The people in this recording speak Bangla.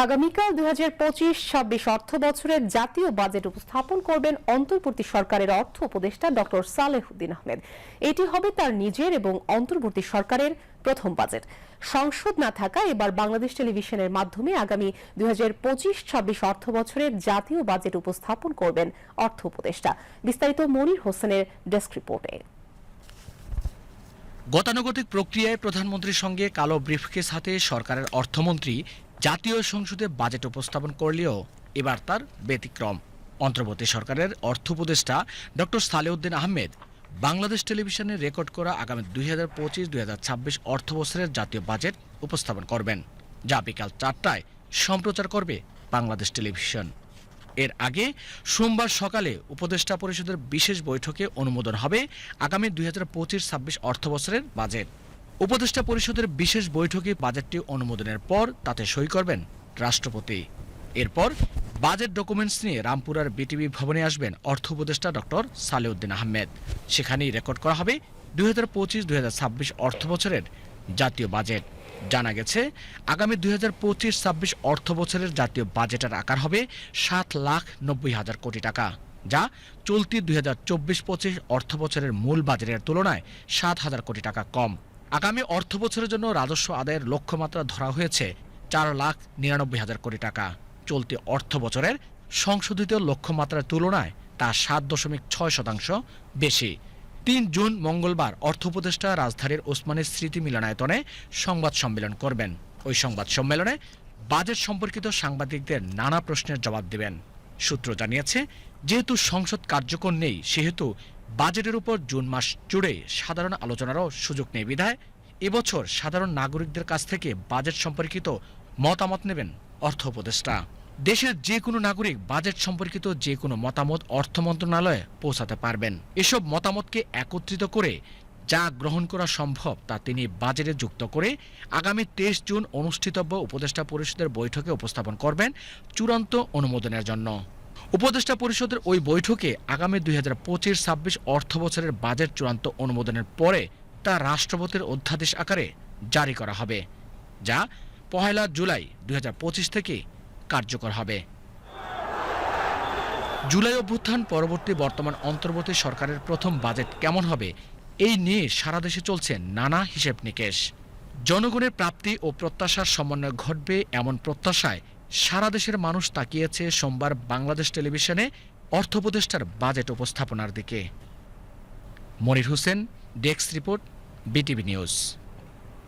আগামীকাল 2025-26 অর্থ বছরের জাতীয় বাজেট উপস্থাপন করবেন অন্তর্বর্তী সরকারের অর্থ উপদেষ্টা ডক্টর সালেহুদ্দিন আহমেদ। এটি হবে তার নিজের এবং অন্তর্বর্তী সরকারের প্রথম বাজেট। সংসদ না থাকা এবার বাংলাদেশ টেলিভিশনের মাধ্যমে আগামী 2025-26 অর্থ বছরের জাতীয় বাজেট উপস্থাপন করবেন অর্থ উপদেষ্টা। বিস্তারিত মনির হোসেনের ডেস্ক রিপোর্টে। গতানুগতিক প্রক্রিয়ায় প্রধানমন্ত্রীর সঙ্গে কালো ব্রিফকেস হাতে সরকারের অর্থমন্ত্রী জাতীয় সংসদে বাজেট উপস্থাপন করলেও এবার তার ব্যতিক্রম। অন্তর্বর্তী সরকারের অর্থ উপদেষ্টা ডক্টর সালেহুদ্দিন আহমেদ বাংলাদেশ টেলিভিশনে রেকর্ড করা আগামী 2025-2026 অর্থ বছরের জাতীয় বাজেট উপস্থাপন করবেন, যা বিকাল 4টায় সম্প্রচার করবে বাংলাদেশ টেলিভিশন। এর আগে সোমবার সকালে উপদেষ্টা পরিষদের বিশেষ বৈঠকে অনুমোদন হবে আগামী 2025-26 অর্থ বছরের বাজেট। উপদেষ্টা পরিষদের বিশেষ বৈঠকে বাজেটটি অনুমোদনের পর তাতে সই করবেন রাষ্ট্রপতি। এরপর বাজেট ডকুমেন্টস নিয়ে রামপুরার বিটিভি ভবনে আসবেন অর্থ উপদেষ্টা ডক্টর সালেহুদ্দিন আহমেদ। সেখানেই রেকর্ড করা হবে 2025-2026 অর্থ বছরের জাতীয় বাজেট। জানা গেছে, আগামী 2025-26 অর্থ বছরের জাতীয় বাজেটের আকার হবে 7,90,000 কোটি টাকা, যা চলতি 2024-25 অর্থ বছরের মূল বাজেটের তুলনায় 7,000 কোটি টাকা কম। আগামী অর্থ বছরের জন্য রাজস্ব আদায়ের লক্ষ্যমাত্রা ধরা হয়েছে 4,99,000 কোটি টাকা। চলতি অর্থ বছরের সংশোধিত লক্ষ্যমাত্রার তুলনায় তা 7.6% বেশি। 3 জুন মঙ্গলবার অর্থ উপদেষ্টা রাজধানীর ওসমানী স্মৃতি মিলনায়তনে সংবাদ সম্মেলন করবেন। ওই সংবাদ সম্মেলনে বাজেট সম্পর্কিত সাংবাদিকদের নানা প্রশ্নের জবাব দেবেন। সূত্র জানিয়েছে, যেহেতু সংসদ কার্যকর নেই, সেহেতু বাজেটের উপর জুন মাস জুড়ে সাধারণ আলোচনারও সুযোগ নেই বিধায় এবছর সাধারণ নাগরিকদের কাছ থেকে বাজেট সম্পর্কিত মতামত নেবেন অর্থ উপদেষ্টা। দেশের যে কোনো নাগরিক বাজেট সম্পর্কিত যে কোনো মতামত অর্থ মন্ত্রণালয়ে পৌঁছাতে পারবেন। এসব মতামতকে একত্রিত করে যা গ্রহণ করা সম্ভব তা তিনি বাজেটে যুক্ত করে আগামী 23 জুন অনুষ্ঠিতব্য উপদেষ্টা পরিষদের বৈঠকে উপস্থাপন করবেন চূড়ান্ত অনুমোদনের জন্য। উপদেষ্টা পরিষদের ওই বৈঠকে আগামী 2025-26 অর্থ বছরের বাজেট চূড়ান্ত অনুমোদনের পরে তা রাষ্ট্রপতির অধ্যাদেশ আকারে জারি করা হবে, যা 1 জুলাই 2025 থেকে কার্যকর হবে। জুলাই অভ্যুত্থান পরবর্তী বর্তমান অন্তর্বর্তী সরকারের প্রথম বাজেট কেমন হবে, এই নিয়ে সারা দেশে চলছে নানা হিসেব নিকেশ। জনগণের প্রাপ্তি ও প্রত্যাশার সমন্বয় ঘটবে এমন প্রত্যাশায় সারা দেশের মানুষ তাকিয়েছে সোমবার বাংলাদেশ টেলিভিশনে অর্থ উপদেষ্টার বাজেট উপস্থাপনার দিকে। Monir Hossain, desk report, BTV news.